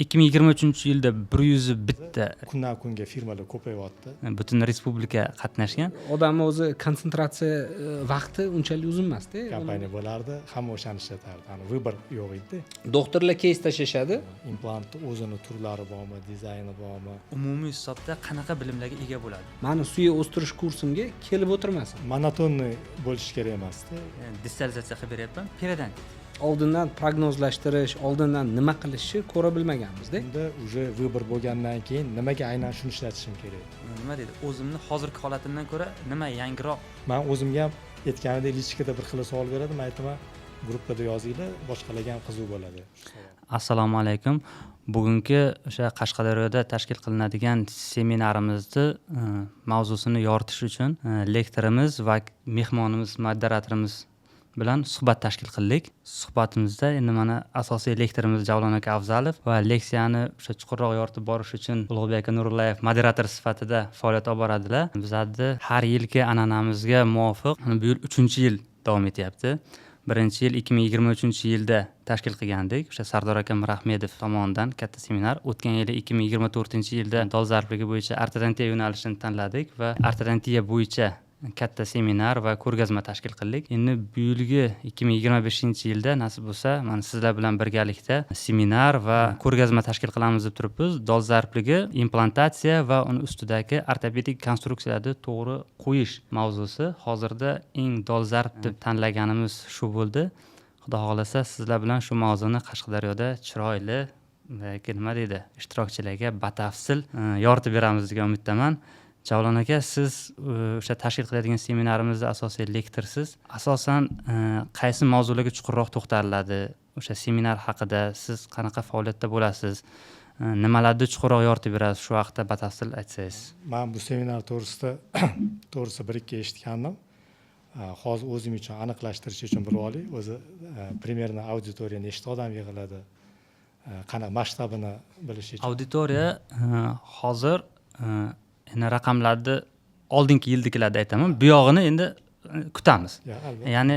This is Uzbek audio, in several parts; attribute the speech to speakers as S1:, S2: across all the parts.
S1: 2023-yilda 101
S2: kundan kunga firmalar ko'payyapti.
S1: butun respublika qatnashgan.
S3: Odamni o'zi konsentratsiya vaqti unchalik uzun emasda.
S2: Kompaniya bo'lardi, hamma o'shani ishlatardi. Vыбор yo'q edi.
S3: Doktorlar keys tashlashadi.
S2: Implantni o'zini turlari bormi, dizayni bormi?
S1: Umumiy hisobda qanaqa bilimlarga ega bo'ladi?
S3: Mani suya o'stirish kursimga kelib o'tirmasin.
S2: Monotonni bo'lish kerak emasda.
S1: Distalizatsiya qilib beryapman. Periodontit.
S3: Oldindan prognozlashtirish, oldindan nima qilishni ko'ra bilmaganmiz-da.
S2: Unda уже vыбор bo'lgandan keyin nimaga aynan shuni ishlatishim kerak?
S1: Nima deydi? O'zimni hozirgi holatimdan ko'ra nima yangiroq?
S2: Men o'zimga ham aytganimdek lichkada bir xil savol beradi, men aytaman, gruppada yozinglar, boshqalarga ham qiziq bo'ladi.
S1: Assalomu alaykum. Bugungi o'sha Qashqadaryoda tashkil qilinadigan seminarimizni mavzusini yoritish uchun lektorimiz va mehmonimiz, moderatorimiz bilan suhbat tashkil qildik. Suhbatimizda endi mana asosiy lektorimiz Javlon aka Afzalov va leksiyani o'sha chuqurroq yoritib borish uchun Ulug'bek aka Nurullayev moderator sifatida faoliyat olib boradilar. Bizda har yilgi an'anamizga muvofiq bu yil 3-yil davom etyapti. Birinchi yil 2023-yilda tashkil qilgandik. O'sha Sardor aka Mirahmedov tomonidan katta seminar. O'tgan yili 2024-yilda dolzarbligi bo'yicha ortodontiya yo'nalishini tanladik va ortodontiya bo'yicha katta seminar va ko'rgazma tashkil qildik. Endi bu yilgi 2025-yilda nasib bo'lsa, mana sizlar bilan birgalikda seminar va ko'rgazma tashkil qilamiz deb turibmiz. Dolzarbligi implantatsiya va uni ustidagi ortopedik konstruksiyalarni to'g'ri qo'yish mavzusi. Hozirda eng dolzarb deb tanlaganimiz shu bo'ldi. Xudo xolasa sizlar bilan shu mavzuni Qashqadaryoda chiroyli va nima deydi, ishtirokchilarga batafsil yoritib beramiz degan umiddaman. Javlon aka, siz o'sha tashkil qiladigan seminarimizda asosiy lektorsiz. Asosan qaysi mavzularga chuqurroq to'xtaladi? O'sha seminar haqida siz qanaqa faoliyatda bo'lasiz? Nimalarni chuqurroq yoritib berasiz? Shu haqida batafsil aytsangiz.
S2: Men bu seminar to'g'risi bir-ikki eshitgandim. Hozir o'zim uchun aniqlashtirish uchun bir olay. O'zi primerna auditoriya nechta odam yig'iladi? Qanaqa masshtabini bilish uchun.
S1: Auditoriya hozir endi raqamlarni oldingi yildagilarni aytaman. Bu yog'ini endi kutamiz. Ya'ni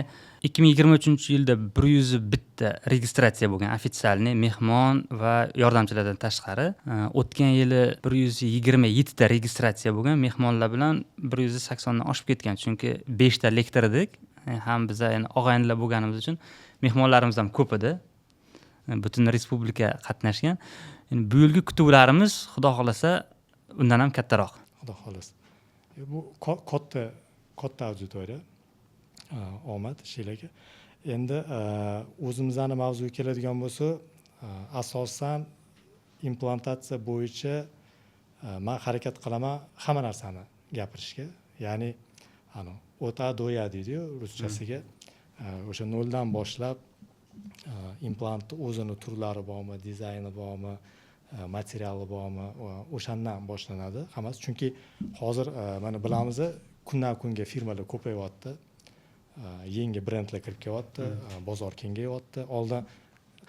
S1: 2023-yilda 101 registratsiya bo'lgan ofitsialniy mehmon va yordamchilardan tashqari. O'tgan yili 127 ta registratsiya bo'lgan. Mehmonlar bilan 180 dan oshib ketgan. Chunki 5 ta lektor edik. Ham biz endi og'aynilar bo'lganimiz uchun mehmonlarimiz ham ko'p edi. Butun respublika qatnashgan. Endi bu yilgi kutuvlarimiz xudo xolasa undan ham kattaroq.
S2: Xudo xolasa. Bu katta auditoriya. Omad ishlarga. Endi o'zimizning mavzuga keladigan bo'lsa, asosan implantatsiya bo'yicha men harakat qilaman hamma narsani gapirishga. Ya'ni o'ta doya deydi-ku ruschasiga. O'sha noldan boshlab implantni o'zini turlari bormi, dizayni bormi, materiali bormi, o'shandan boshlanadi hammasi. Chunki hozir mana bilamiz, kundan kunga firmalar ko'payyapti. Yangi brendlar kirib kelyapti, bozor kengayyapti. Oldin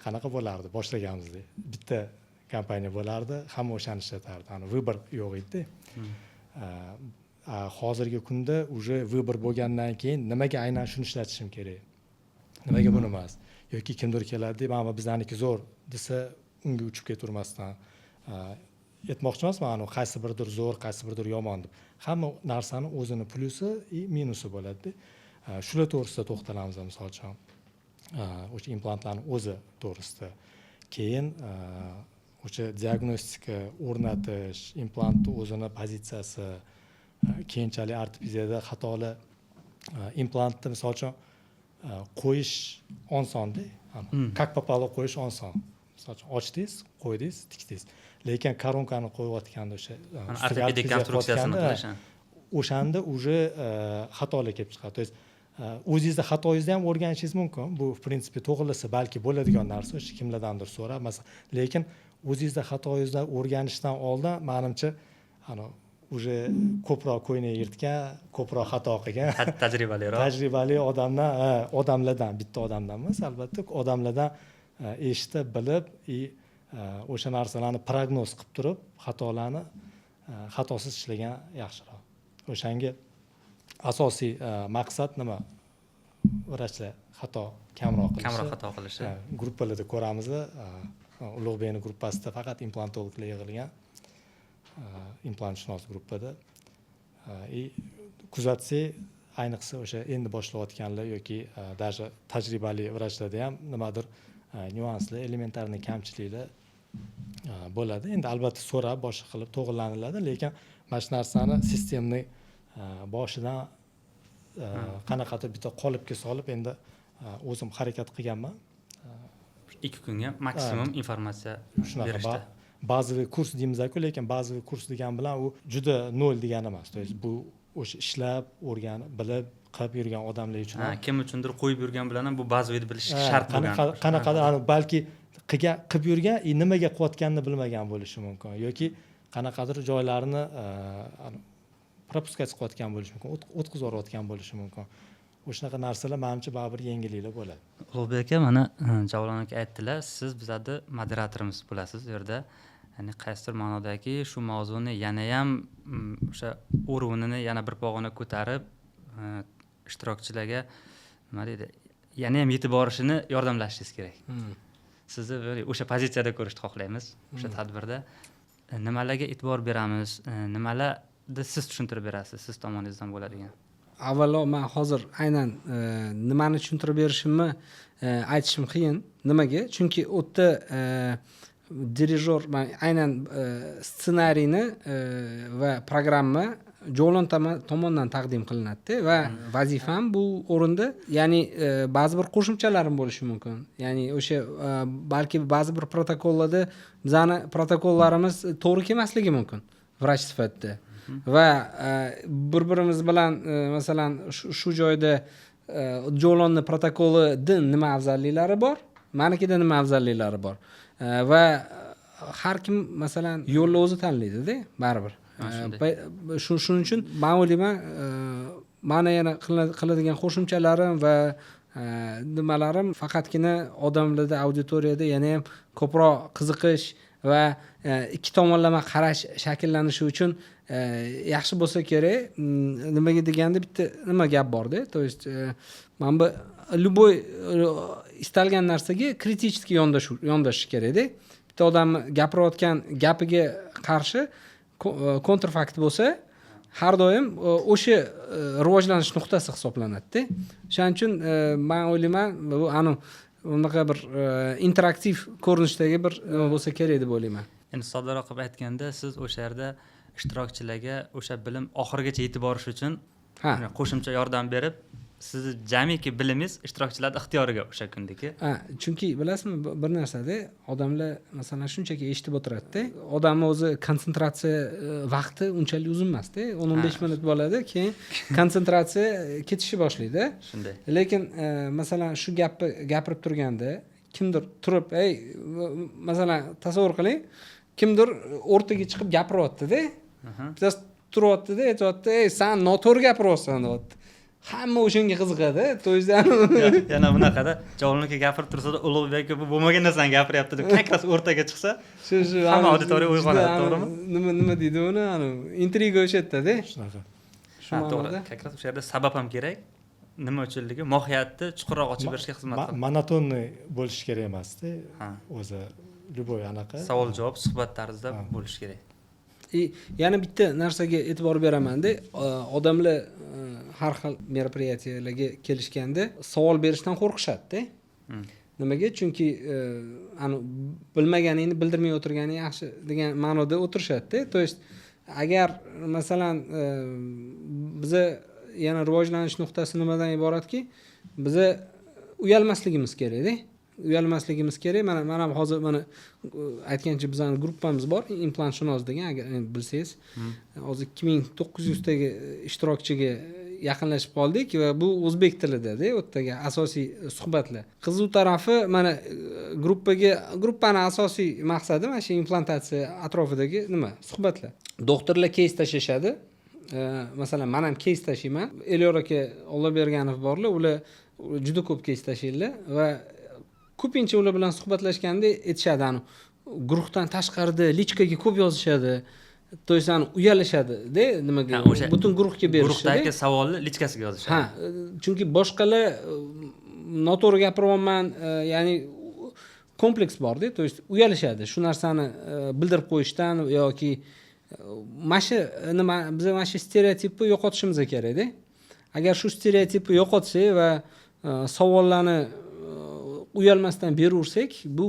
S2: qanaqa bo'lardi? Boshlaganimizda bitta kompaniya bo'lardi, hamma o'shani ishlatardi. Vыбор yo'q edi. Hozirgi kunda уже vыбор bo'lgandan keyin nimaga aynan shuni ishlatishim kerak? Nimaga buni emas? Yoki kimdir keladi, mana bizniki zo'r desa, unga uchib ketavermasdan aytmoqchi emasman, qaysi biridir zo'r, qaysi biridir yomon deb. Hamma narsani o'zini plyusi va minusi bo'ladi. Shular to'g'risida to'xtalamiz, misol uchun. O'sha implantlarning o'zi to'g'risida. Keyin o'sha diagnostika, o'rnatish, implantning o'zini pozitsiyasi, keyinchalik ortopediyada xatolar implantni misol uchun qo'yish osonda. Как попало qo'yish oson. Misol uchun ochdingiz, qo'ydingiz, tikdingiz. Lekin koronkani qo'yayotganda o'sha
S1: ortopedik konstruksiyasini qilish.
S2: O'shanda уже xatolar kelib chiqadi. To есть o'zingizda xatoyingizni ham o'rganishingiz mumkin. Bu в принципе to'g'rilasa balki bo'ladigan narsa, o'sha kimlardandir so'rab, masalan, lekin o'zingizda xatoyingizni o'rganishdan oldin menimcha уже ko'proq qo'yni yirtgan, ko'proq xato qilgan, tajribali odamlardan, bitta odamdan emas, albatta, odamlardan eshitib, bilib, o'sha narsalarni prognoz qilib turib, xatolarni xatosiz ishlagan yaxshiroq. O'shanga asosiy maqsad nima? Vrachlar xato kamroq qilishi.
S1: Kamroq xato qilishi.
S2: Gruppalarda ko'ramiz, Ulug'bekni gruppasida faqat implantologlar yig'ilgan, implantshunos gruppada. Kuzatsak, ayniqsa o'sha endi boshlayotganlar yoki даже tajribali vrachlarda ham nimadir nyuansli, elementarniy kamchiliklar bo'ladi. Endi albatta so'rab, boshqa qilib to'g'rilaniladi, lekin mana shu narsani sistemni boshidan qanaqadir bitta qolipga solib endi o'zim harakat qilganman.
S1: 2 kunga maksimum informatsiya berishdi.
S2: Bazaviy kurs deymiz-ku, lekin bazaviy kurs degan bilan u juda nol degani emas. To есть bu o'sha ishlab, o'rganib, bilib, qilib yurgan odamlar uchun.
S1: Kim uchundir qo'yib yurgan bilan ham bu bazaviyni bilish shart bo'lgan.
S2: Qanaqadir balki qilib yurgan, nimaga qilayotganini bilmagan bo'lishi mumkin yoki qanaqadir joylarini propuskatsiya qilayotgan bo'lishi mumkin, o'tkazib yuborayotgan bo'lishi mumkin. O'shunaqa narsalar menimcha baribir yengilliklar bo'ladi.
S1: Ulug'bek aka, mana Javlon aka aytdilar, siz bizlarda moderatorimiz bo'lasiz bu yerda. Ya'ni qaysidir ma'nodagi shu mavzuni yana ham o'sha o'rnini yana bir pog'ona ko'tarib, ishtirokchilarga nima deydi, yana ham yetib borishini yordamlashingiz kerak. Sizni o'sha pozitsiyada ko'rishni xohlaymiz o'sha tadbirda. Nimalarga e'tibor beramiz, nimalarni siz tushuntirib berasiz, siz tomoningizdan bo'ladigan.
S3: Avvalo men hozir aynan nimani tushuntirib berishimni aytishim qiyin. Nimaga? Chunki u yerda dirijor aynan ssenariyni va programma Javlon tomonidan taqdim qilinadi va vazifam bu o'rinda, ya'ni ba'zi bir qo'shimchalarim bo'lishi mumkin. Ya'ni o'sha balki ba'zi bir protokollarda bizani protokollarimiz to'g'ri kelmasligi mumkin vrach sifatida. Va bir-birimiz bilan masalan shu joyda Javlonni protokolidan nima afzalliklari bor, menikida nima afzalliklari bor va har kim masalan yo'lni o'zi tanlaydi-da, baribir. Shuning uchun men o'ylayman, meni yana qiladigan qo'shimchalarim va nimalarim faqatgina odamlarda, auditoriyada yana ham ko'proq qiziqish va ikki tomonlama qarash shakllanishi uchun yaxshi bo'lsa kerak. Nimaga deganda bitta nima gap bor-da, to есть men bu любой istalgan narsaga kritik yondashish kerak-da. Bitta odam gapirayotgan gapiga qarshi kontrfakt bo'lsa, har doim o'sha rivojlanish nuqtasi hisoblanadi-da. Shuning uchun men o'ylayman, bu unaqa bir interaktiv ko'rinishdagi bir bo'lsa kerak deb o'ylayman.
S1: Endi soddaroq qilib aytganda, siz o'sha yerda ishtirokchilarga o'sha bilim oxirigacha yetib borish uchun qo'shimcha yordam berib, sizni jamiki bilimingiz ishtirokchilarning ixtiyoriga o'sha kundagi.
S3: Chunki bilasizmi, bir narsada odamlar masalan shunchaki eshitib o'tiradi-da. Odamning o'zi konsentratsiya vaqti unchalik uzun emas-da. 10-15 minut bo'ladi, keyin konsentratsiya ketishni boshlaydi.
S1: Shunday.
S3: Lekin masalan shu gapni gapirib turganda kimdir turib, masalan tasavvur qiling, kimdir o'rtaga chiqib gapiryapti-da. Bittasi turyapti-da, aytyapti, "Sen noto'g'ri gapiryapsan" deyapti. Hamma o'shanga qiziqadi. To есть
S1: yana bunaqada Javlon aka gapirib tursa-da, Ulug'bek aka bu bo'lmagan narsani gapiryapti deb kakras o'rtaga chiqsa, hamma auditoriya uyg'onadi, to'g'rimi?
S3: Nima deydi uni? Intriga o'shatda-da.
S2: Shunaqa.
S1: To'g'ri. Kakras o'sha yerda sabab ham kerak. Nima uchunligi, mohiyatni chuqurroq ochib berishga xizmat qiladi.
S2: Monotonniy bo'lish kerak emas-da. O'zi любой anaqa
S1: savol-javob suhbat tarzida bo'lish kerak.
S3: Yana bitta narsaga e'tibor beraman-da, odamlar har xil meropриятияларga kelishganda savol berishdan qo'rqishadi-da. Nimaga? Chunki bilmaganingni bildirmay o'tirganing yaxshi degan ma'noda o'tirishadi-da. To есть agar masalan biza yana rivojlanish nuqtasi nimadan iboratki, biza uyalmasligimiz kerak-da. Uyalmasligimiz kerak. Mana hozir mana aytgancha bizning gruppamiz bor, implantshunos degan, agar bilsangiz. Hozir 2900 taga ishtirokchiga yaqinlashib qoldik va bu o'zbek tilida-da, o'tdagi asosiy suhbatlar. Qiziq tarafi, mana gruppani asosiy maqsadi mana shu implantatsiya atrofidagi suhbatlar. Doktorlar keys tashashadi. Masalan, men ham keys tashiyman. Elyor aka Olloberganov borlar, ular juda ko'p keys tashiydilar va ko'pincha ular bilan suhbatlashganda aytishadi, guruhdan tashqarida lichkaga ko'p yozishadi. To есть uyalishadi-da, nimaga? Butun guruhga berishadi.
S1: Guruhdagi savolni lichkasiga yozishadi.
S3: Chunki boshqalar noto'g'ri gapiryapman, ya'ni kompleks borda, то есть uyalishadi shu narsani bildirib qo'yishdan yoki mana shu nima biz mana shu stereotipni yo'qotishimiz kerakda. Agar shu stereotipni yo'qotsak va savollarni uyalmasdan beraversak, bu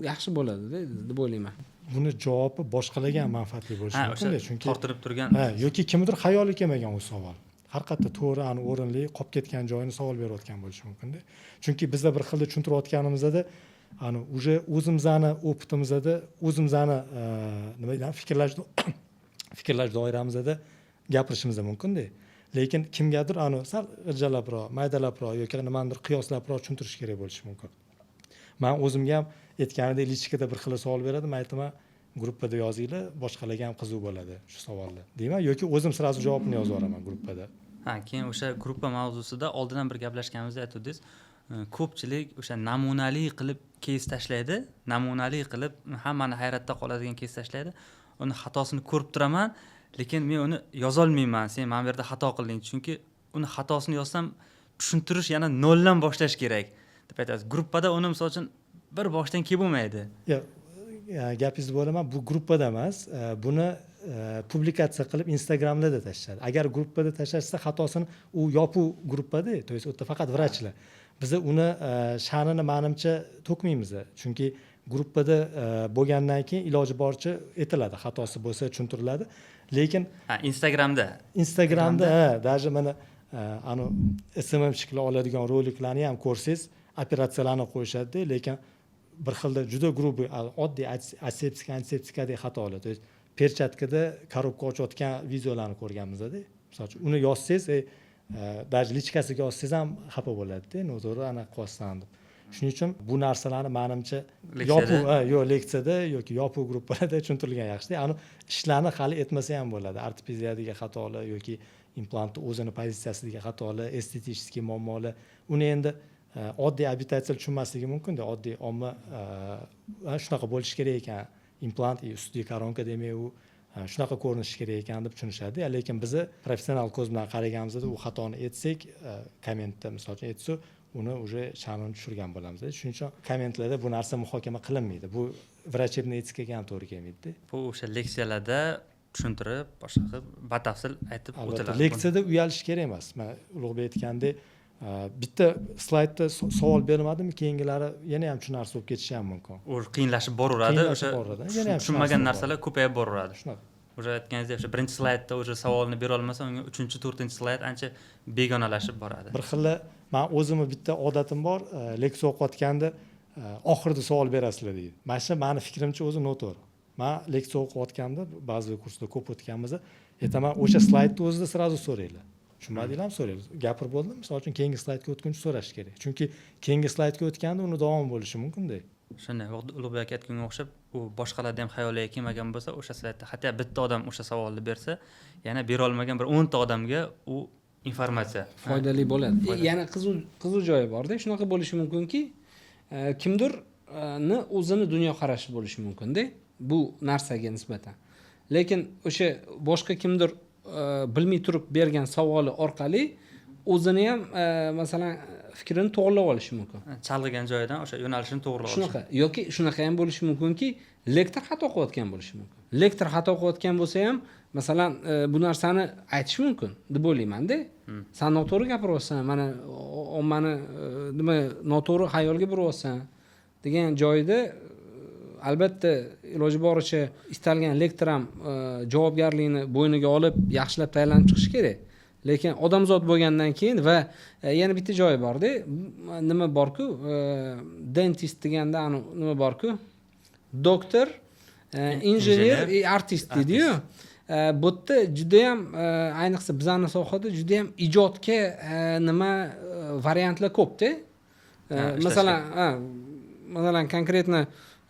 S3: yaxshi bo'ladi deb o'ylayman.
S2: Buni javobi boshqalarga ham manfaatli bo'lishi mumkin, chunki
S1: tortinib turgan
S2: yoki kimdir xayoli kelmagan u savol. Har qatda to'g'ri, o'rinli, qolib ketgan joyini savol berayotgan bo'lishi mumkin-da. Chunki bizda bir xilda tushuntirayotganimizda уже o'zimizni opitimizda, o'zimizni nima deydi, fikrlash doiramizda gapirishimiz mumkin-da. Lekin kimgadir sal irjalabroq, maydalabroq yoki nimanidir qiyoslabroq tushuntirish kerak bo'lishi mumkin. Men o'zimga ham aytganimdek lichkada bir xil savol beradi, men aytaman gruppada yozinglar, boshqalarga ham qiziq bo'ladi shu savollar. Deyman yoki o'zim sirazi javobini yozib yuboraman gruppada.
S1: Keyin o'sha gruppa mavzusida oldin ham bir gaplashganimizda aytdingiz, ko'pchilik o'sha namunali qilib keys tashlaydi, namunali qilib hammani hayratda qoladigan keys tashlaydi. Uni xatosini ko'rib turaman, lekin men uni yoza olmayman. Sen mana bu yerda xato qilding, chunki uni xatosini yozsam tushuntirish yana noldan boshlash kerak deb aytasiz. Gruppada uni misol uchun bir boshdan kelib bo'lmaydi.
S2: Gapingizni bo'laman, bu gruppada emas, buni publikatsiya qilib Instagramda da tashladi. Agar gruppada tashlashsa xatosini u yopiq gruppada, to есть o'tda faqat vrachlar. Biz uni sha'nini menimcha to'kmaymiz, chunki gruppada bo'lgandan keyin iloji boricha aytiladi, xatosi bo'lsa tushuntiriladi. Lekin Instagramda даже mana SMM shakli oladigan roliklarni ham ko'rsangiz, operatsiyalarni qo'yishadi, lekin bir xilda juda grubi oddiy antiseptikadek xatolar. То есть perchatkada korobka ochayotgan videolarni ko'rganmiz-da. Masalan, uni yozsangiz, даже lichkasiga yozsangiz ham xafa bo'ladi-da, noto'g'ri qo'ysan deb. Shuning uchun bu narsalarni menimcha leksiyada yoki yopiq gruppalarda tushuntirilgan yaxshi. Ishlarni hali etmasa ham bo'ladi. Ortopediyadagi xatolar yoki implantning o'zini pozitsiyasidagi xatolar, estetik muammolar. Uni endi oddiy abitatsiyalar tushunmasligi mumkin-da, oddiy omma shunaqa bo'lishi kerak ekan, implant ustiga koronka demak u shunaqa ko'rinishi kerak ekan deb tushunishadi. Lekin biz professional ko'z bilan qaraganimizda u xatoni aytsak, kommentda misol uchun aytsak, uni уже sha'nini tushirgan bo'lamiz. Shuning uchun kommentlarda bu narsa muhokama qilinmaydi. Bu vrachebniy etikaga ham to'g'ri kelmaydi-da.
S1: Bu o'sha leksiyalarda tushuntirib, boshqa batafsil aytib o'tiladi.
S2: Leksiyada uyalish kerak emas. Men Ulug'bek aytgandek, bitta slaydda savol bermadimmi, keyingilari yana ham tushunarsiz bo'lib ketishi ham mumkin.
S1: U qiyinlashib boraveradi, o'sha tushunmagan narsalar ko'payib boraveradi.
S2: Shunaqa.
S1: O'sha aytganingizdek, o'sha birinchi slaydda o'sha savolni bera olmasa, unga 3-4 slayd ancha begonalashib boradi.
S2: Bir xil men o'zimni bitta odatim bor, leksiya o'qiyotganda oxirida savol berasizlar deydi. Mana shu meni fikrimcha o'zi noto'g'ri. Men leksiya o'qiyotganda ba'zi kursda ko'p o'tganimizda aytaman, o'sha slaydni o'zida sirazu so'raylar. Tushunmadinglarmi, so'raymiz. Gapirib bo'ldim, misol uchun keyingi slaydga o'tguncha so'rash kerak. Chunki keyingi slaydga o'tganda uni davom bo'lishi mumkin-da.
S1: Shunday, Ulug'bek aka aytganga o'xshab, u boshqalarda ham xayoliga kelmagan bo'lsa, o'sha slaydda hatto bitta odam o'sha savolni bersa, yana bera olmagan bir 10 ta odamga u informatsiya
S3: foydali bo'ladi. Yana qiziq joyi borda, shunaqa bo'lishi mumkinki, kimdirni o'zini dunyoqarashi bo'lishi mumkin-da, bu narsaga nisbatan. Lekin o'sha boshqa kimdir bilmay turib bergan savoli orqali o'zini ham masalan fikrini to'g'rilab olishi mumkin.
S1: Chalg'igan joyidan o'sha yo'nalishini to'g'rilab olishi.
S3: Shunaqa yoki shunaqa ham bo'lishi mumkinki, lektor xato qilayotgan bo'lishi mumkin. Lektor xato qilayotgan bo'lsa ham, masalan, bu narsani aytish mumkin deb o'ylayman-da. Sen noto'g'ri gapiryapsan, mana ommani nima noto'g'ri xayolga buryapsan degan joyda albatta iloji boricha istalgan lektor ham javobgarlikni bo'yniga olib yaxshilab tayyorlanib chiqish kerak. Lekin odamzod bo'lgandan keyin va yana bitta joyi borda, nima bor-ku, dentist deganda nima bor-ku, doktor, injener, artist deydi-yu. Bu yerda juda ham ayniqsa bizning sohada juda ham ijodga nima variantlar ko'p-da. Masalan, konkretno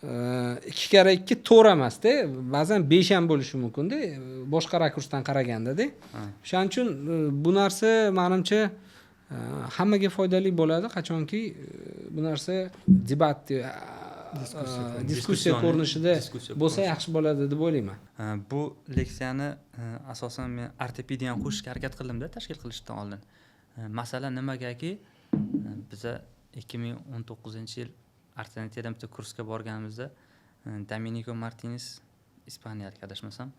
S3: 2x2 to'g'ri emas-da, ba'zan 5 ham bo'lishi mumkin-da, boshqa rakursdan qaraganda-da. Shuning uchun bu narsa menimcha hammaga foydali bo'ladi, qachonki bu narsa debat, diskussiya ko'rinishida bo'lsa yaxshi bo'ladi deb o'ylayman.
S1: Bu leksiyani asosan men ortopediyani qo'shishga harakat qildim-da, tashkil qilishdan oldin. Masala nimagaki, biza 2019-yil arsenitiyadan bitta kursga borganimizda Domenico Martinez ispaniyalik adashmasam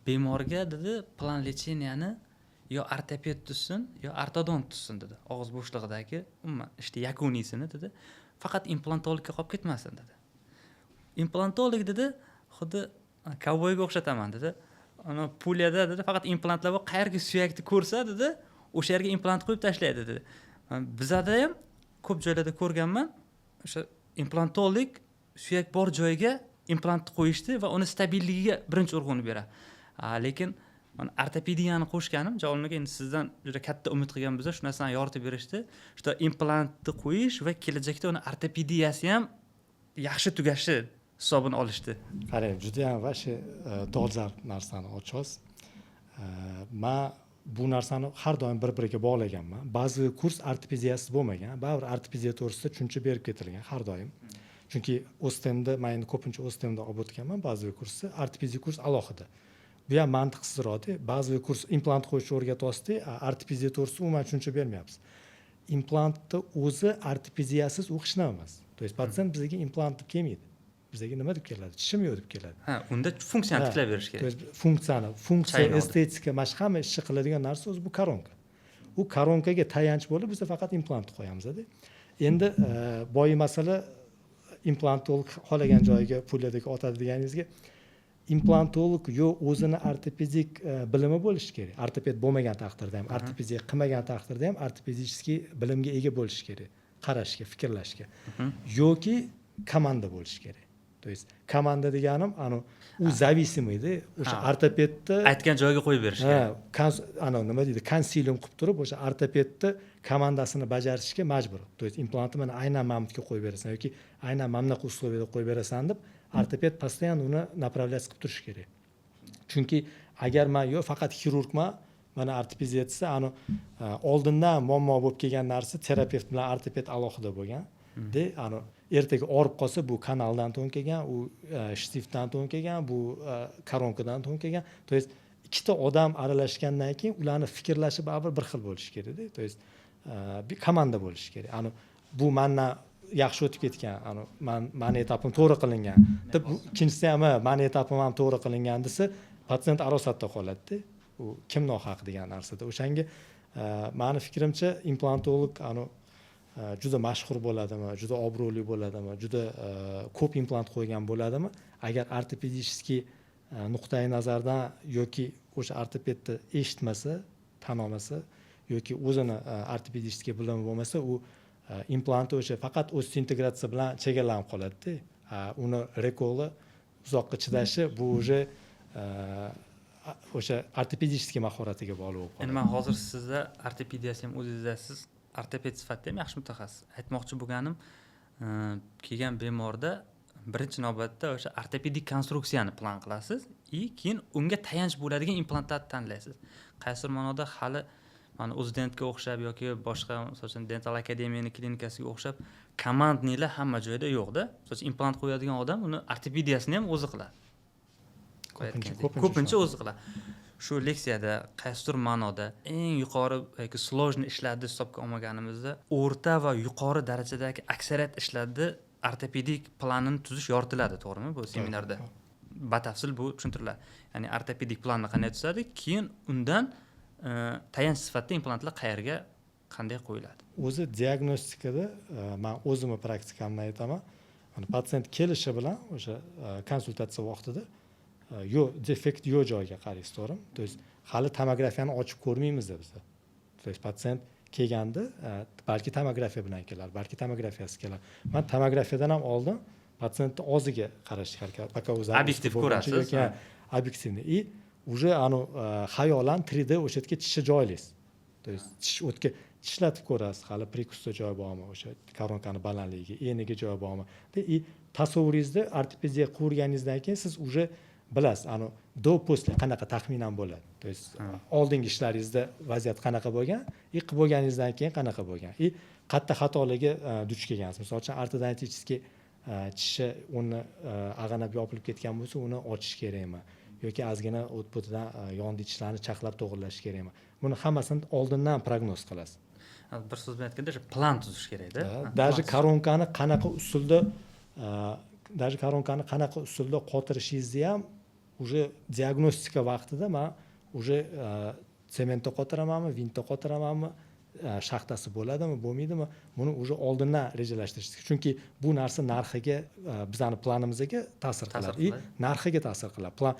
S1: bemorga dedi plan lecheniani yo ortoped tuzsin yo ortodont tuzsin dedi, og'iz bo'shlig'idagi umuman ishni yakuniysini dedi, faqat implantologga qolib ketmasin dedi. Implantolog dedi xuddi kovboyga o'xshataman dedi, ana pulyada dedi faqat implantlar bor, qayerga suyakni ko'rsa dedi o'sha yerga implant qo'yib tashlaydi dedi. Bizada ham ko'p joylarda ko'rganman, o'sha implantolog suyak bor joyga implantni qo'yishdi va uni stabilligiga birinchi urg'uni beradi. Lekin mana ortopediyani qo'shganim javolimga endi sizdan juda katta umid qilgan bizlar shu narsani yoritib berishdi. Shu implantni qo'yish va kelajakda uni ortopediyasi ham yaxshi tugashi hisobini olishdi.
S2: Qarang, juda ham vashi dolzarb narsani ochyapsiz. Men bu narsani har doim bir-biriga bog'laganman. Ba'zi kurs ortopediyasi bo'lmagan, baribir ortopediya to'g'risida tushuncha berib ketilgan har doim. Chunki Ostemda, men endi ko'pincha Ostemda olib o'tganman, ba'zi kursda ortopediya kurs alohida. Bu ham mantiqsizroq-da. Ba'zi kurs implant qo'yishni o'rgatyapsiz, ortopediya to'g'risida umuman tushuncha bermayapsiz. Implantni o'zi ortopediyasiz u hech nima emas. To есть patsient bizga implant deb kelmaydi. Bizga nima deb keladi? Tishim yo'q deb keladi.
S1: Unda funksiyani tiklab berish kerak.
S2: To есть funksiya, estetika, mana hamma ishni qiladigan narsa o'zi bu koronka. U koronkaga tayanch bo'lib biz faqat implant qo'yamiz-da. Endi boyi masala implantolog xohlagan joyiga pulyadagi otadi deganingizga, implantolog yo o'zini ortopedik bilimi bo'lishi kerak. Ortoped bo'lmagan taqdirda ham, ortopediya qilmagan taqdirda ham ortopedический bilimga ega bo'lishi kerak, qarashga, fikrlashga. Yoki komanda bo'lishi kerak. То есть komanda deganim u zavisimiydi. O'sha ortopedni
S1: aytgan joyiga qo'yib berish kerak.
S2: Nima deydi, konsilium qilib turib o'sha ortopedni komandasini bajarishga majbur. То есть implantni mana aynan mamutga qo'yib berasan yoki aynan mamnaqa условияda qo'yib berasan deb ortoped постоянно uni направлять qilib turish kerak. Chunki agar men yo faqat xirurgman, mana ortopediya desa, oldindan muammo bo'lib kelgan narsa terapevt bilan ortoped alohida bo'lgan. Ertaga orib qolsa bu kanaldan to'n kelgan, u shtiftdan to'n kelgan, bu koronkadan to'n kelgan. То есть ikkita odam aralashgandan keyin ularni fikrlashi baribir bir xil bo'lishi kerak-da. То есть bir komanda bo'lishi kerak. Bu mendan yaxshi o'tib ketgan, mani etapim to'g'ri qilingan deb, ikkinchisi ham mani etapim ham to'g'ri qilingan desa, patsient arosatda qoladi-da. U kim nohaq degan narsada. O'shanga meni fikrimcha implantolog juda mashhur bo'ladimi, juda obro'li bo'ladimi, juda ko'p implant qo'ygan bo'ladimi, agar ortopedический nuqtai nazardan yoki o'sha ortopedni eshitmasa, tan olmasa yoki o'zini ortopedический bilimi bo'lmasa, u implantni o'sha faqat osseointegratsiya bilan chegaralanib qoladi-da. Uni rekoli uzoqqa chidashi bu o'sha ortopedический mahoratiga bog'liq bo'lib qoladi.
S1: Endi men hozir sizda ortopediyasi ham o'zingizdasiz, ortoped sifatida ham yaxshi mutaxassis. Aytmoqchi bo'lganim, kelgan bemorda birinchi navbatda o'sha ortopedik konstruksiyani plan qilasiz va keyin unga tayanch bo'ladigan implantlarni tanlaysiz. Qaysi ma'noda hali mana O'zdentga o'xshab yoki boshqa, masalan, Dental Akademiyani klinikasiga o'xshab komandnilar hamma joyda yo'q-da. Masalan, implant qo'yadigan odam uni ortopediyasini ham o'zi qiladi. Ko'pincha o'zi qiladi. Shu leksiyada qaysidir ma'noda eng yuqori yoki sложный ishlarni hisobga olmaganimizda o'rta va yuqori darajadagi aksariyat ishlarni ortopedik planini tuzish yoritiladi, to'g'rimi? Bu seminarda batafsil bu tushuntiriladi. Ya'ni ortopedik planni qanday tuzadi, keyin undan tayanch sifatida implantlar qayerga, qanday qo'yiladi.
S2: O'zi diagnostikada men o'zimning praktikamdan aytaman. Patsient kelishi bilan o'sha konsultatsiya vaqtida yo defekt yo joyiga qaraysiz, to'g'rimi? То есть hali tomografiyani ochib ko'rmaymiz biz. То есть patsient kelganda balki tomografiya bilan kelar, balki tomografiyasiz kelar. Men tomografiyadan ham oldin patsientni og'ziga qarashga harakat qilamiz.
S1: Obyektiv ko'rasiz
S2: yoki obyektivni. И уже xayolan 3D o'sha yerga tishni joylaysiz. То есть tish o'tga tishlatib ko'rasiz, hali prikusda joy bormi, o'sha koronkani balandligiga, eniga joy bormi. И tasavvuringizda ortopediya qurganingizdan keyin siz уже bilasiz, do после qanaqa taxminan bo'ladi. То есть oldingi ishlaringizda vaziyat qanaqa bo'lgan, qilib bo'lganingizdan keyin qanaqa bo'lgan. Qatta xatolarga duch kelgansiz. Misol uchun ortodontiический tishi uni ag'anab yopilib ketgan bo'lsa, uni ochish kerakmi? Yoki ozgina o't-po'tidan yondi tishlarni chaqlab to'g'irlash kerakmi? Buni hammasini oldindan prognoz qilasiz.
S1: Bir so'z bilan aytganda o'sha plan tuzish kerakda.
S2: даже koronkani qanaqa usulda qotirishingizni ham уже diagnostika vaqtida man уже sementda qotiramanmi, vintda qotiramanmi, shaxtasi bo'ladimi, bo'lmaydimi, buni уже oldindan rejalashtirish. Chunki bu narsa narxiga, bizning planimizga ta'sir qiladi. Narxiga ta'sir qiladi. Plan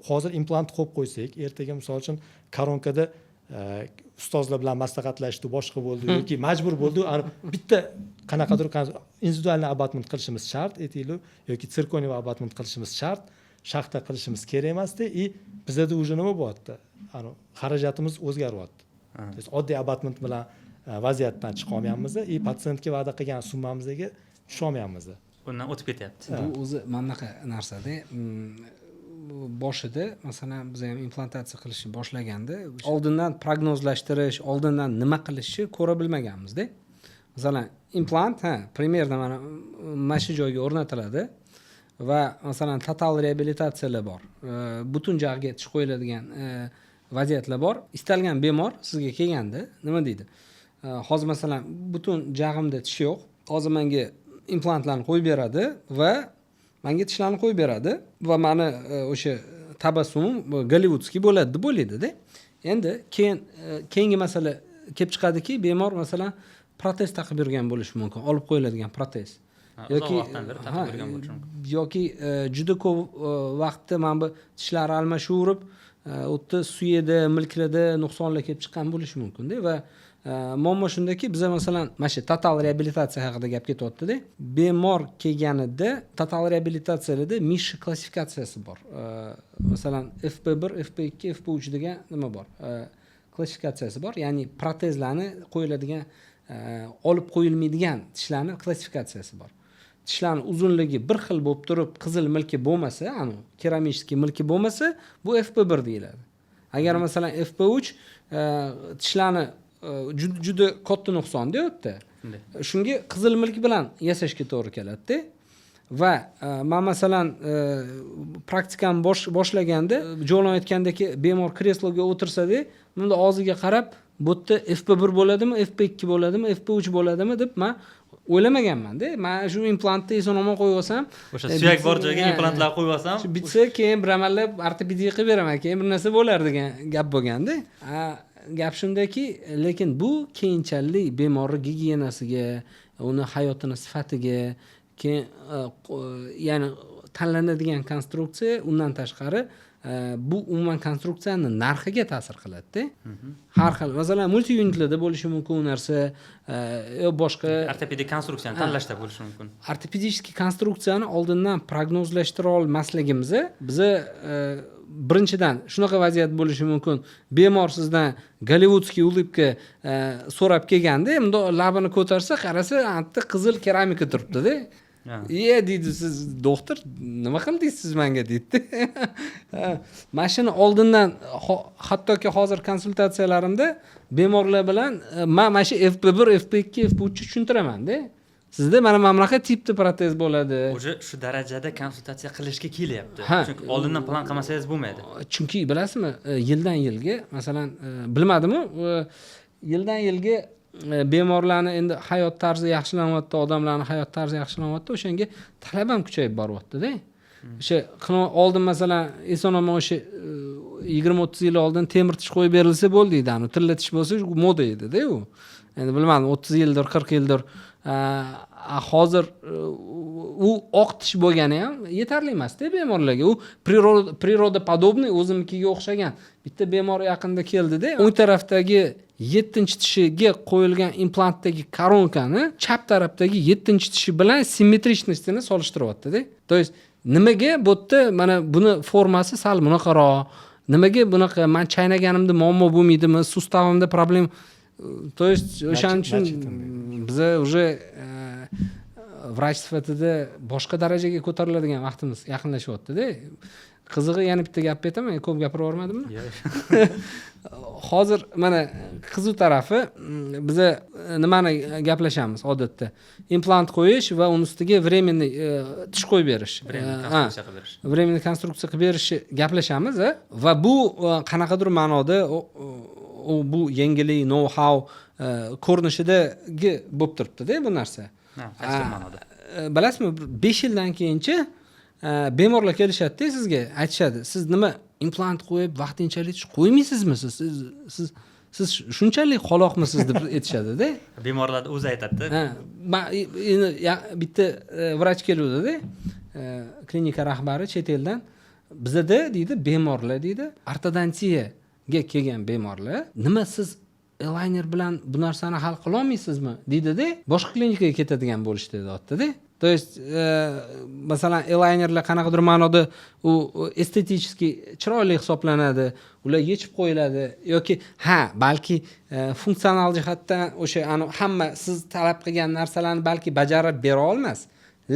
S2: hozir implant qo'yib qo'ysak, ertaga misol uchun koronkada ustozlar bilan maslahatlashdi, boshqa bo'ldi yoki majbur bo'ldi, bitta qanaqadir individualniy abatment qilishimiz shart, aytaylik, yoki sirkoniy abatment qilishimiz shart, shaxta qilishimiz kerak emasdi, bizda уже nima bo'lyapti? Xarajatimiz o'zgaryapti. Oddiy abatment bilan vaziyatdan chiqa olmayapmiz, patsientga va'da qilgan summamizga tusha olmayapmiz.
S1: Undan o'tib ketyapti.
S3: Bu o'zi mana bunaqa narsada boshida masalan biz ham implantatsiya qilishni boshlaganda oldindan prognozlashtirish, oldindan nima qilishni ko'ra bilmaganmizda. Masalan, implant primerda mana shu joyga o'rnatiladi va masalan total reabilitatsiyalar bor. Butun jag'ga tish qo'yiladigan vaziyatlar bor. Istalgan bemor sizga kelganda nima deydi? Hozir masalan butun jag'imda tish yo'q. Hozir menga implantlarni qo'yib beradi va menga tishlarni qo'yib beradi va meni o'sha tabassumim gollivudskiy bo'ladi deb o'ylaydi-da. Endi keyingi masala kelib chiqadiki, bemor masalan protez taqib yurgan bo'lishi mumkin, olib qo'yiladigan protez. Yoki juda ko'p vaqtda mana bu tishlar almashaverib, o'tda suyada, milklarda nuqsonlar kelib chiqqan bo'lishi mumkin-da va muammo shundaki, biz masalan mana shu total reabilitatsiya haqida gap ketyapti-da. Bemor kelganida total reabilitatsiyada Mishi klassifikatsiyasi bor. Masalan, FP1, FP2, FP3 degan nima bor? Klassifikatsiyasi bor. Ya'ni protezlarni qo'yiladigan, olib qo'yilmaydigan tishlarni klassifikatsiyasi bor. Tishlarning uzunligi bir xil bo'lib turib, qizil milki bo'lmasa, keramический milki bo'lmasa, bu FP1 deyiladi. Agar masalan FP3 tishlarni juda katta nuqsonda o'tdi. Shunga qizil milk bilan yasashga to'g'ri keladi-da. Va men masalan praktikani boshlaganda jo'lanayotgandagi bemor kresloga o'tirsa-da, bunda og'ziga qarab, bu yerda FP1 bo'ladimi, FP2 bo'ladimi, FP3 bo'ladimi deb men o'ylamaganman-da. Men shu implantni eson-omon qo'yib olsam,
S1: o'sha suyak bor joyga implantlar qo'yib olsam,
S3: bitsa keyin bir amallab ortopediya qilib beraman, keyin bir narsa bo'lar degan gap bo'lganda. Gap shundaki, lekin bu keyinchalik bemorning gigiyenasiga, uni hayotini sifatiga, ya'ni tanlanadigan konstruksiya, undan tashqari bu umuman konstruksiyaning narxiga ta'sir qiladi-da. Har xil, masalan, multi-unitlarda bo'lishi mumkin u narsa, boshqa
S1: ortopedik konstruksiyani tanlashda bo'lishi mumkin.
S3: Ortopedik konstruksiyani oldindan prognozlashtira olmasligimiz biz birinchidan shunaqa vaziyat bo'lishi mumkin. Bemor sizdan gollivudskiy ulibka so'rab kelganda, endi labini ko'tarsa, qarasa, anta qizil keramika turibdi-da. Deydi, siz doktor, nima qildingiz siz menga deydi. Mashina oldindan, hattoki hozir konsultatsiyalarimda bemorlar bilan mana shu FP1, FP2, FP3 tushuntiraman-da. Sizda mana bunaqa tipda protez bo'ladi. O'sha
S1: shu darajada konsultatsiya qilishga kelyapti. Chunki oldindan plan qilmasangiz bo'lmaydi.
S3: Chunki bilasizmi, yildan yilga, masalan, bilmadimi, yildan yilga bemorlarni endi hayot tarzi yaxshilanyapti, odamlarning hayot tarzi yaxshilanyapti, o'shanga talab ham kuchayib boryapti-da. O'sha oldin masalan eson-omon o'sha 20-30 yil oldin temir tish qo'yib berilsa bo'ldi edi, tilla tish bo'lsa moda edi-da u. Endi bilmadim, 30 yildir, 40 yildir hozir u oq tish bo'lgani ham yetarli emas-da bemorlarga. U природа подобный, o'zimnikiga o'xshagan. Bitta bemor yaqinda keldi-da, o'ng tarafdagi 7-tishiga qo'yilgan implantdagi koronkani chap tarafdagi 7-tishi bilan simmetrichностini solishtiryapti-da. То есть nimaga bu yerda mana buni formasi sal bunaqaroq, nimaga bunaqa men chaynaganimda muammo bo'lmaydimi, sustavimda problem. То есть o'shaning uchun biz уже vrach sifatida boshqa darajaga ko'tariladigan vaqtimiz yaqinlashyapti-da. Qizig'i yana bitta gap aytaman, ko'p gapira olmadimmi? Hozir mana qiziq tarafi, biz nimani gaplashamiz odatda? Implant qo'yish va uning ustiga временный tish qo'yib berish. Временный konstruksiya qilib berishni gaplashamiz va bu qanaqadir ma'noda bu yangilik, know-how ko'rinishidagi bo'lib turibdi-da bu narsa.
S1: Ha, qaysi ma'noda?
S3: Bilasizmi, 5 yildan keyinchi bemorlar kelishadi-da sizga, aytishadi, siz nima implant qo'yib vaqtinchalik qo'ymaysizmi siz shunchalik qoloqmisiz deb aytishadi-da.
S1: Bemorlar o'zi aytadi-da.
S3: Bitta vrach keluvdi-da, klinika rahbari chet eldan, bizada deydi bemorlar deydi, ortodontiyaga kelgan bemorlar, nima siz eylayner bilan bu narsani hal qila olmaysizmi deydi-da, boshqa klinikaga ketadigan bo'lishdi deyapti-da. То есть, masalan, eylaynerlar qanaqadir ma'noda u estetik chiroyli hisoblanadi, ular yechib qo'yiladi yoki balki funksional jihatdan o'sha hamma siz talab qilgan narsalarni balki bajarib bera olmas,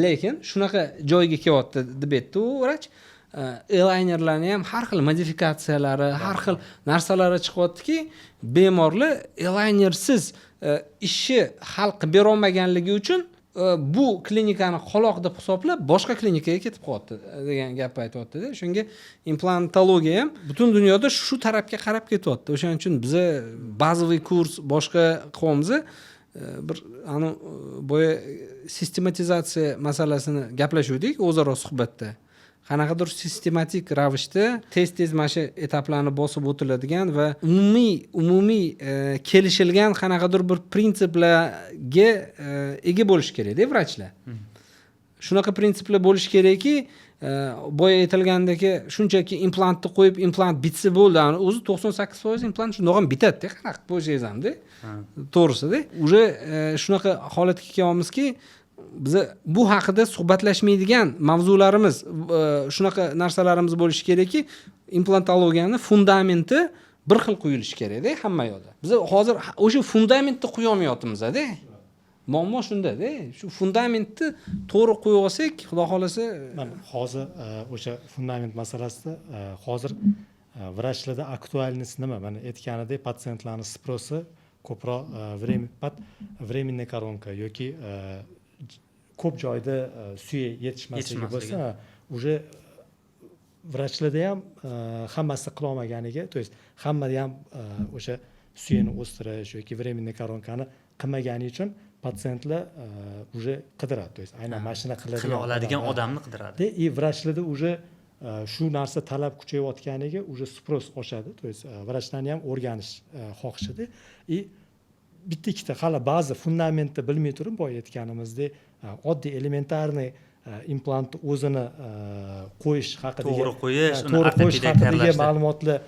S3: lekin shunaqa joyga kelyapti deb aytdi u vrach. Eylaynerlarni ham har xil modifikatsiyalari, har xil narsalari chiqyaptiki, bemorlar eylaynersiz ishni hal qilib bera olmaganligi uchun bu klinikani qoloq deb hisoblab boshqa klinikaga ketib qolyapti degan gap aytyapti-da. Shunga implantologiya ham butun dunyoda shu tarafga qarab ketyapti. O'shaning uchun biz bazaviy kurs boshqa qilyapmiz. Bir boya sistematizatsiya masalasini gaplashuvdik o'zaro suhbatda. Qanaqadir sistematik ravishda tez mana shu etaplarni bosib o'tiladigan va umumiy kelishilgan qanaqadir bir prinsiplarga ega bo'lish kerak-da vrachlar. Shunaqa prinsiplar bo'lish kerakki, boya aytilgandek, shunchaki implantni qo'yib implant bitsa bo'ldi. O'zi 98% implant shundoq ham bitadi-da, qanaqa bo'lsangiz ham-da. To'g'risi-da. Uje shunaqa holatga kelyapmizki, biz bu haqida suhbatlashmaydigan mavzularimiz, shunaqa narsalarimiz bo'lishi kerakki, implantologiyani fundamenti bir xil quyilishi kerak-da hamma yoqda. Biz hozir o'sha fundamentni qo'ya olmayapmiz-da. Muammo shunda-da. Shu fundamentni to'g'ri qo'ya olsak, xudo xolasa,
S2: mana hozir o'sha fundament masalasida hozir vrachlarda aktualnisi nima? Mana aytganidek, patsientlarning sprosi ko'proq временная коронка yoki ko'p joyda suyak yetishmasligi bo'lsa, уже vrachlarda ham hammasi qila olmaganiga, то есть hammada ham o'sha suyakni o'stirish yoki временная koronkani qilmagani uchun patsientlar уже qidiradi, то есть aynan mashina
S1: qiladigan odamni qidiradi.
S2: И vrachlarda уже shu narsa talab kuchayayotganiga уже sпрос oshadi, то есть vrachlarni ham o'rganish xohishida. И bitta ikkita hali ba'zi fundamentni bilmay turib, boya aytganimizdek, oddiy elementarniy implantni o'zini qo'yish haqidagi ma'lumotlar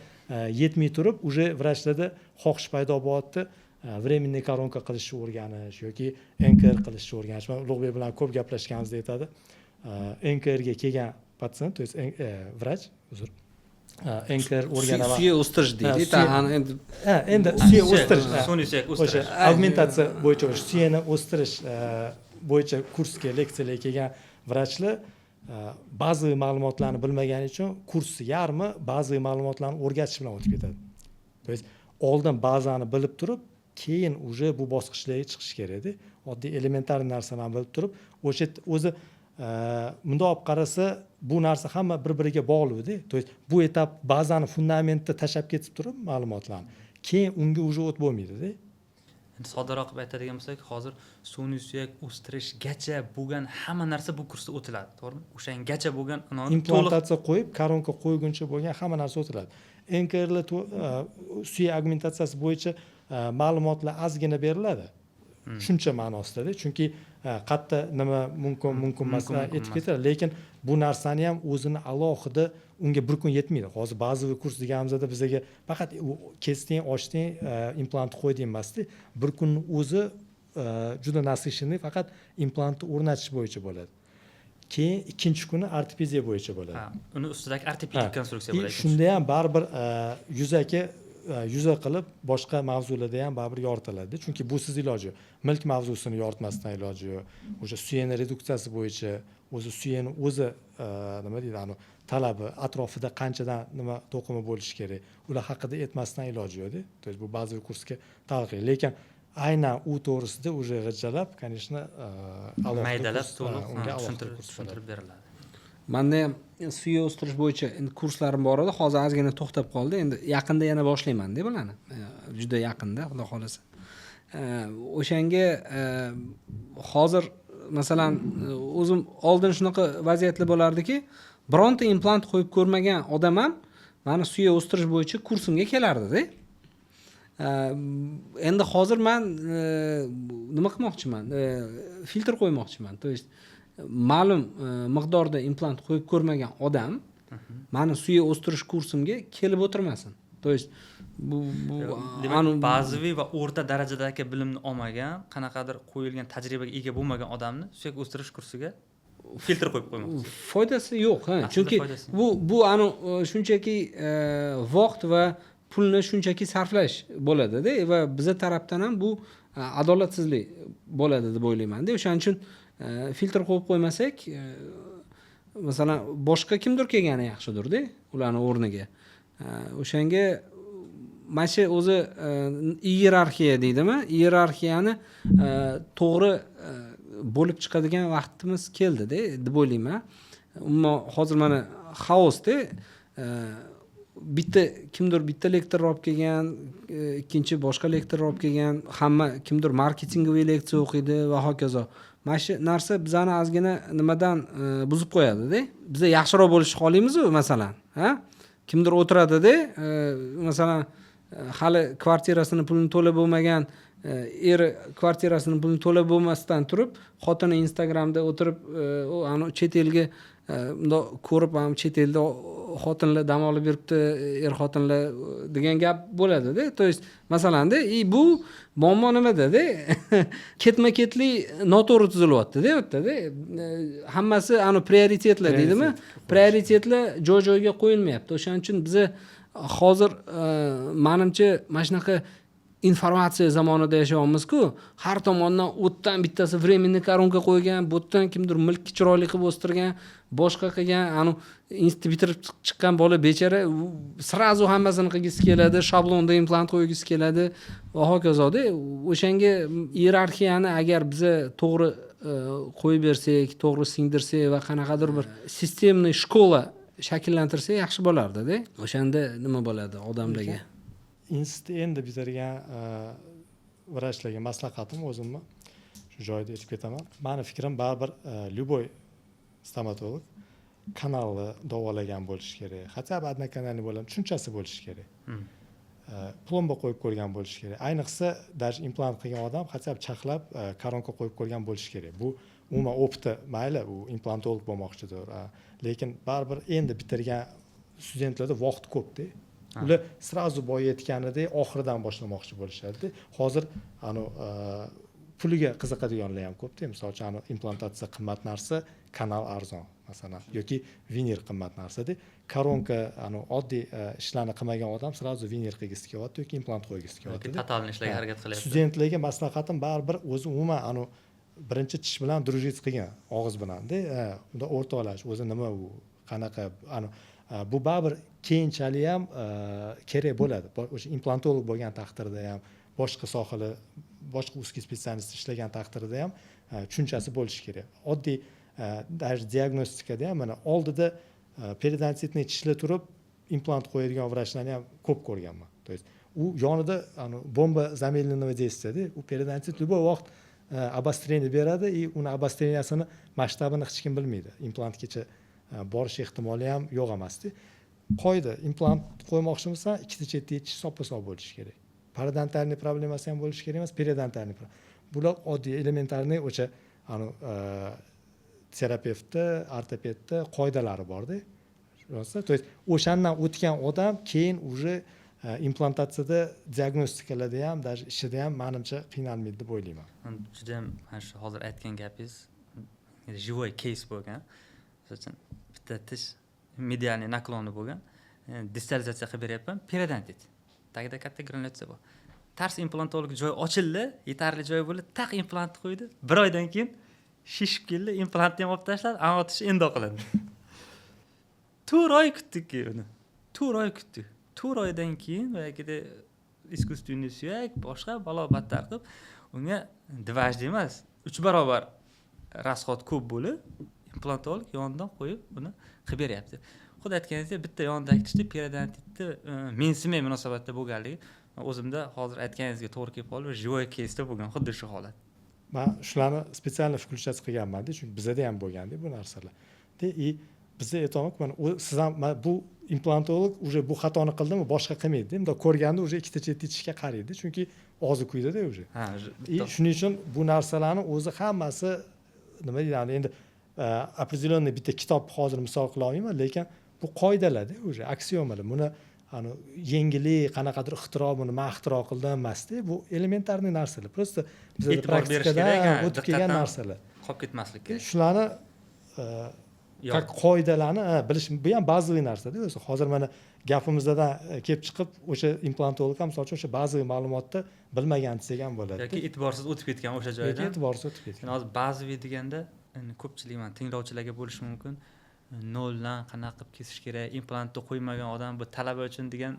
S2: yetmay turib, уже vrachlarda xohish paydo bo'lyapti. Временный koronka qilishni o'rganish yoki NKR qilishni o'rganish. Men Ulug'bek bilan ko'p gaplashganimizda aytadi. NKR ga kelgan patsient, то есть vrach, NKR o'rganadi.
S3: Suyak o'stirish deydi.
S2: Endi suyak o'stirish.
S1: O'sha
S2: augmentatsiya bo'yicha suyakni o'stirish bo'yicha kursga, leksiyalarga kelgan vrachlar ba'zi ma'lumotlarni bilmagani uchun kursni yarmi ba'zi ma'lumotlarni o'rgatish bilan o'tib ketadi. То есть oldin ba'zani bilib turib, keyin уже bu bosqichlarga chiqish kerak-da. Oddiy elementar narsalarni bilib turib, o'sha o'zi bundoq olib qarasa, bu narsa hamma bir-biriga bog'liq-da. То есть bu etap ba'zani fundamentni tashab ketib turib ma'lumotlarni, keyin unga уже o't bo'lmaydi-da.
S1: Endi soddaroq qilib aytadigan bo'lsak, hozir sun'iy suyak o'stirishgacha bo'lgan hamma narsa bu kursda o'tiladi, to'g'rimi? O'shangacha bo'lgan
S2: implantatsiya qo'yib, koronka qo'yguncha bo'lgan hamma narsa o'tiladi. NKRlar suyak augmentatsiyasi bo'yicha ma'lumotlar ozgina beriladi. Shuncha ma'nosida, chunki qayerda nima mumkin emas aytib ketadi, lekin bu narsani ham o'zini alohida unga bir kun yetmaydi. Hozir ba'zi kurs deganimizda bizga faqat kesding, ochding, implant qo'yding emasdi. Bir kunni o'zi juda nasishini faqat implantni o'rnatish bo'yicha bo'ladi. Keyin ikkinchi kuni ortopediya bo'yicha bo'ladi.
S1: Uni ustidagi ortopedik konstruksiya bo'ladi.
S2: Shunda ham baribir yuza qilib boshqa mavzularda ham baribir yoritiladi. Chunki bu siz iloji yo'q. Milk mavzusini yoritmasdan iloji yo'q. O'sha suyakni reduksiyasi bo'yicha o'zi suyakni o'zi nima deydi, talabi atrofida qanchadan nima to'qimi bo'lishi kerak. Ular haqida aytmasdan iloji yo'q-da. То есть bu ba'zi kursga taalluqli, lekin aynan u to'g'risida уже g'ijjalab, конечно,
S1: maydalab to'liq tushuntirib beriladi.
S3: Menda ham suyak o'stirish bo'yicha kurslarim bor edi. Hozir ozgina to'xtab qoldi. Endi yaqinda yana boshlayman deb bularni. Juda yaqinda, xudo xolasa. o'shanga hozir masalan o'zim oldin shunaqa vaziyatlar bo'lardiki, bironta implant qo'yib ko'rmagan odam ham mani suyak o'stirish bo'yicha kursimga kelardida. Endi hozir men nima qilmoqchiman? Filtr qo'ymoqchiman. То есть ma'lum miqdorda implant qo'yib ko'rmagan odam mani suyak o'stirish kursimga kelib o'tirmasin. То есть
S1: demak bazaviy va o'rta darajadagi bilimni olmagan, qanaqadir qo'yilgan tajribaga ega bo'lmagan odamni suyak o'stirish kursiga filtr qo'yib qo'ymoqchi.
S3: Foydasi yo'q, chunki bu shunchaki vaqt va pulni shunchaki sarflash bo'ladi-da va bizning tarafdan ham bu adolatsizlik bo'ladi deb o'ylayman-da. O'shaning uchun filtr qo'yib qo'ymasak, masalan, boshqa kimdir kelgani yaxshidir-da, ularning o'rniga. O'shanga mana shu o'zi iyerarxiya deydimi? Iyerarxiyani to'g'ri bo'lib chiqadigan vaqtimiz keldi-da deb o'ylayman. Umuman hozir mana xaosda kimdir bitta lektor olib kelgan, ikkinchi boshqa lektor olib kelgan, hamma kimdir marketingoviy leksiya o'qiydi va hokazo. Mana shu narsa bizani ozgina nimadan buzib qo'yadi-da. Biz yaxshiroq bo'lishni xohlaymiz-ku, masalan, kimdir o'tiradi-da, masalan, hali kvartirasini pulini to'lab bo'lmagan, eri kvartirasini pulini to'lab bo'lmasdan turib, xotini Instagramda o'tirib, ani chet elga bundoq ko'rib, ham chet elda xotinlar dam olib yuribdi, er xotinlar degan gap bo'ladi-da. То есть, masalan-da, bu muammo nimada-da? Ketma-ketli noto'g'ri tuzilyapti-da, u yerda-da. Hammasi ani prioritetlar deydimi? Prioritetlar joy-joyiga qo'yilmayapti. O'shaning uchun biz hozir menimcha mana shunaqa informatsiya zamonida yashayapmiz-ku, har tomondan o'tdan bittasi временный koronka qo'ygan, bu yerdan kimdir milk chiroyli qilib o'stirgan, boshqa qilgan, ani institut bitirib chiqqan bola bechara srazu hammasini qilgisi keladi, shablonda implant qo'ygisi keladi va hokazoda. O'shanga iyerarxiyani agar biz to'g'ri qo'yib bersak, to'g'ri singdirsak va qanaqadir bir sistemniy shkola shakllantirsak yaxshi bo'lardi-da. O'shanda nima bo'ladi odamlarga?
S2: Institutni endi bitirgan vrachlarga maslahatim o'zimni shu joyda aytib ketaman. Meni fikrim baribir любой stomatolog kanalni davolagan bo'lishi kerak. Хотя бы одноkanalniy bo'lgan tushunchasi bo'lishi kerak. Plomba qo'yib ko'rgan bo'lishi kerak. Ayniqsa даже implant qilgan odam хотя бы chaqlab koronka qo'yib ko'rgan bo'lishi kerak. Bu umuman opti mayli, u implantolog bo'lmoqchidir. Lekin baribir endi bitirgan studentlarda vaqt ko'p-da. Ular srazu boyayotganida oxiridan boshlamoqchi bo'lishadi. Hozir puliga qiziqadiganlar ham ko'p-da. Misol uchun implantatsiya qimmat narsa, kanal arzon, masalan, yoki vinir qimmat narsa-da. Koronka oddiy ishlarni qilmagan odam srazu vinir qilgisi kelyapti yoki implant qo'ygisi kelyapti.
S1: Totalni ishlashga harakat qilyapti.
S2: Studentlarga maslahatim baribir o'zi umuman birinchi tish bilan drujit qilgan, og'iz bilan-da, unda o'rtoqlash, o'zi nima u, qanaqa bu baribir keyinchalik ham kerak bo'ladi. O'sha implantolog bo'lgan taqdirda ham, boshqa sohada, boshqa узкий spesialist ishlagan taqdirda ham tushunchasi bo'lishi kerak. Oddiy даже diagnostikada ham mana oldida periodontitni tishlar turib implant qo'yadigan vrachlarni ham ko'p ko'rganman. То есть u yonida bomba zamilni nima deysizda, u periodontit любой vaqt обострение beradi, uni обострениясini masshtabini hech kim bilmaydi. Implantgacha borish ehtimoli ham yo'q emasdi. Qoida, implant qo'ymoqchimisan, ikkita chetdagi tish soppa-sog' bo'lishi kerak. Parodontalniy problemasi ham bo'lishi kerak emas, periodontalniy. Bular oddiy elementarniy o'sha terapevtda, ortopedda qoidalari bor-da. То есть o'shandan o'tgan odam keyin уже implantatsiyada diagnostikalarda ham, даже ishida ham menimcha qiynalmaydi deb o'ylayman.
S1: Juda ham mana shu hozir aytgan gapingiz живой case bo'lgan. Masalan, bitta tish medialniy nakloni bo'lgan. Distalizatsiya qilib beryapman, periodontit. Tagida katta granulyatsiya bor. Tars implantolog joy ochildi, yetarli joy bo'ldi, taq implant qo'ydi. 1 oydan keyin shishib keldi, implantni ham olib tashladi, ammo tish endi qilindi. 4 oy kutdik uni. 4 oy kutdik. 4 oydan keyin yo'g'ida искусственный suyak, boshqa balo battar qilib, unga дважды emas, 3 barobar расход ko'p bo'lib, implantolog yonidan qo'yib uni qilib beryapti. Xuddi aytganingizdek, bitta yonidagi tishda periodontitni mensimay munosabatda bo'lganligi o'zimda hozir aytganingizga to'g'ri kelib qoldi, живой кейsda bo'lgan xuddi shu holat.
S2: man shularni специально включаться qilganmanda, chunki bizada ham bo'lganda bu narsalar. И bizda aytmoq, mana siz ham bu implantolog уже bu xatoni qildimi, boshqa qilmaydi. Bunday ko'rganda уже ikkita chetda ichishga qaraydi, chunki og'zi kuydida уже.
S1: Ha,
S2: Shuning uchun bu narsalarni o'zi hammasi nima deydi, endi определенный bitta kitob hozir misol qila olmayman, lekin bu qoidalarda уже aksiomalar. Buni yengillik, qanaqadir ixtiro, buni men ixtiro qildim emasda, bu elementarniy narsalar. Просто bizda praktikada o'tib kelgan narsalar.
S1: Qolib ketmaslik kerak.
S2: Shularni как qoidalarni bilish, bu ham bazaviy narsada o'zi. Hozir mana gapimizdan kelib chiqib, o'sha implantolog ham misol uchun o'sha bazaviy ma'lumotni bilmagan desak ham bo'ladi.
S1: Yoki e'tiborsiz o'tib ketgan o'sha joydan.
S2: Yoki e'tiborsiz o'tib ketgan.
S1: Hozir bazaviy deganda ko'pchilik mana tinglovchilarga bo'lishi mumkin. Noldan qanaqa qilib kesish kerak, implantni qo'ymagan odam bu talaba uchun degan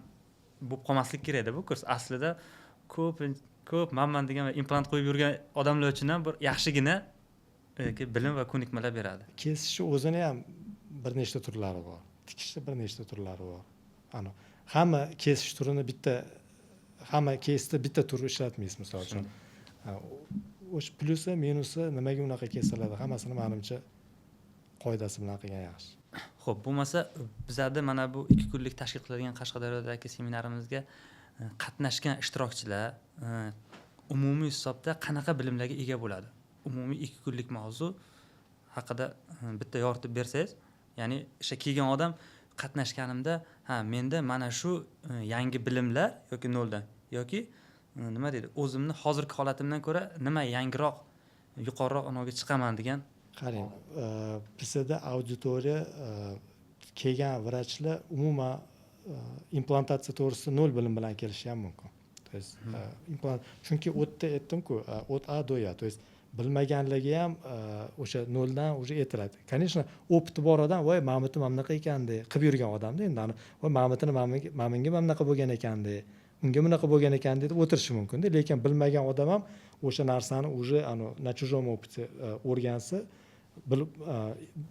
S1: bo'lib qolmaslik kerakda bu kurs. Aslida ko'p manman degan implant qo'yib yurgan odamlar uchun ham bir yaxshigina bilim va ko'nikmalar beradi.
S2: Kesishni o'zini ham bir nechta turlari bor. Tikishni bir nechta turlari bor. Hamma kesish turini hamma kesda bitta turni ishlatmaysiz misol uchun. O'sha plyusi, minusi nimaga unaqa kesiladi, hammasini menimcha qoidasi bilan qilgan yaxshi.
S1: Xo'p, bo'lmasa bizlarda mana bu 2 kunlik tashkil qilingan Qashqadaryodagi seminarimizga qatnashgan ishtirokchilar umumiy hisobda qanaqa bilimlarga ega bo'ladi? Umumiy 2 kunlik mavzu haqida bitta yoritib bersangiz, ya'ni o'sha kelgan odam qatnashganimda, menda mana shu yangi bilimlar yoki noldan yoki nima deydi, o'zimni hozirgi holatimdan ko'ra nima yangiroq, yuqoriroq anaga chiqaman degan.
S2: Qarang, bizda auditoriya kelgan vrachlar umuman implantatsiya to'g'risida 0 bilim bilan kelishi ham mumkin. То есть chunki o'tda aytdim-ku, от А до Я, то есть bilmaganligi ham o'sha 0 dan уже aytiladi. Конечно, opti bor odam, voy, mamiti mana bunaqa ekanda, qilib yurgan odamda endi voy, mamitini menga mana bunaqa bo'lgan ekanda, unga bunaqa bo'lgan ekan deb o'tirishi mumkin-da, lekin bilmagan odam ham o'sha narsani уже на чужом опыте o'rgansa,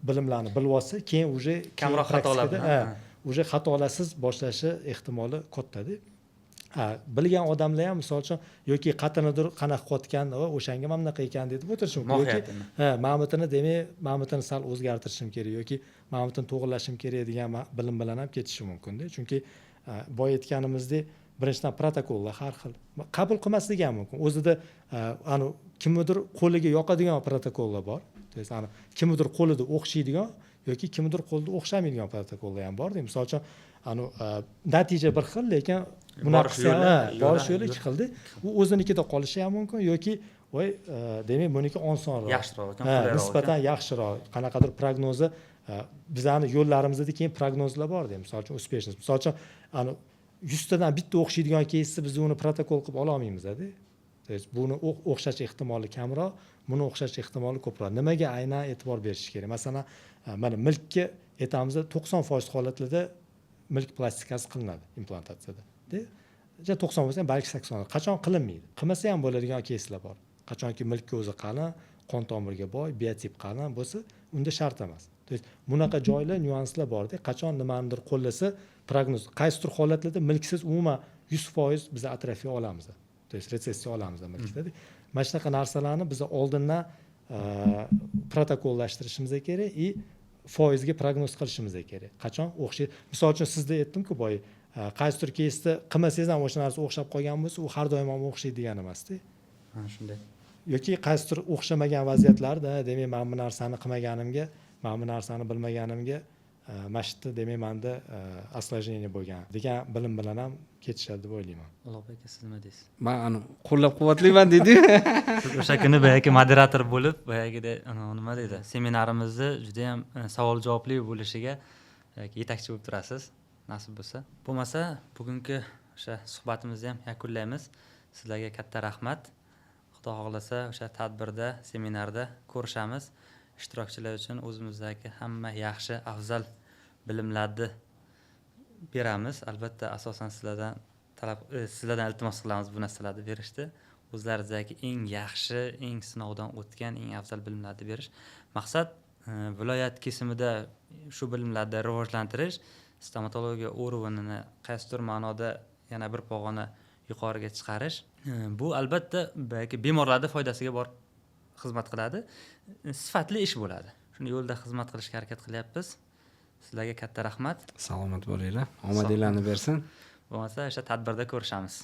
S2: bilimlarni bilib olsa, keyin уже
S1: kamroq xatolar bilan
S2: уже xatolarsiz boshlashi ehtimoli katta-da. Bilgan odamlar ham misol uchun yoki qatinidir qanaqa qotgan, o'shanga mana bunaqa ekan deb o'tirishi mumkin. Yoki mamitini demak, mamitini sal o'zgartirishim kerak yoki mamitini to'g'rilashim kerak degan bilim bilan ham ketishi mumkin-da. Chunki boya aytganimizdek, birinchidan protokollar har xil. Qabul qilmasligi ham mumkin. O'zida kimnidir qo'liga yoqadigan protokollar bor. To есть kimnidir qo'lida o'xshaydigan yoki kimnidir qo'lida o'xshamaydigan protokollar ham bor-da. Misol uchun natija bir xil, lekin borish yo'li ikki xilda. U o'zinikida qolishi ham mumkin yoki voy, demak buniki osonroq,
S1: yaxshiroq,
S2: nisbatan yaxshiroq, qanaqadir prognozi, bizning yo'llarimizda keyin prognozlar bor-da. Misol uchun uspeshnost. Misol uchun 100 tadan bitta o'xshaydigan keysni biz uni protokol qilib ola olmaymiz-da. To есть buni o'xshash ehtimoli kamroq, buni o'xshash ehtimoli ko'proq. Nimaga aynan e'tibor berish kerak? Masalan, mana milkka aytamiz, 90% holatlarda milk plastikasi qilinadi implantatsiyada. 90% balki 80%. Qachon qilinmaydi? Qilmasa ham bo'ladigan keyslar bor. Qachonki milkka o'zi qalin, qon tomirga boy, biotip qalin bo'lsa, unda shart emas. To есть bunaqa joylar, nyuanslar bor-da. Qachon nimanidir qo'llasa, prognoz, qaysidir holatlarda milksiz umuman 100% biz atrofiya olamiz. To есть retsessiya olamiz milkda. Mana shunaqa narsalarni biz oldindan protokollashtirishimiz kerak va foizga prognoz qilishimiz kerak. Qachon o'xshaydi? Misol uchun sizda aytdim-ku, boy, qaysidir keysda qilmasangiz ham o'sha narsa o'xshab qolgan bo'lsa, u har doim ham o'xshaydi degan emas-da.
S1: Shunday.
S2: Yoki qaysidir o'xshamagan vaziyatlarda, demak, men bu narsani qilmaganimga, men bu narsani bilmaganimga, mana shu yerda demak menda осложнение bo'lgan degan bilim bilan ham ketishadi deb o'ylayman.
S1: Ulug'bek aka, siz nima deysiz?
S3: Men qo'llab-quvvatlayman dedi.
S1: O'sha kuni boyagi moderator bo'lib, boyagida nima deydi, seminarimizni juda ham savol javobli bo'lishiga yetakchi bo'lib turasiz, nasib bo'lsa. Bo'lmasa, bugungi o'sha suhbatimizni ham yakunlaymiz. Sizlarga katta rahmat. Xudo xohlasa, o'sha tadbirda, seminarda ko'rishamiz. Ishtirokchilar uchun o'zimizdagi hamma yaxshi, afzal bilimlarni beramiz. Albatta, asosan sizlardan iltimos qilamiz bu narsalarni berishdi. O'zlaringizdagi eng yaxshi, eng sinovdan o'tgan, eng afzal bilimlarni berish. Maqsad viloyat kesimida shu bilimlarni rivojlantirish, stomatologiya o'rnini qaysidir ma'noda yana bir pog'ona yuqoriga chiqarish. Bu albatta balki bemorlarning foydasiga xizmat qiladi. Sifatli ish bo'ladi. Shuni yo'lda xizmat qilishga harakat qilyapmiz. Sizlarga katta rahmat.
S3: Salomat bo'linglar. Omadinglarni bersin.
S1: Bo'lmasa o'sha tadbirda ko'rishamiz.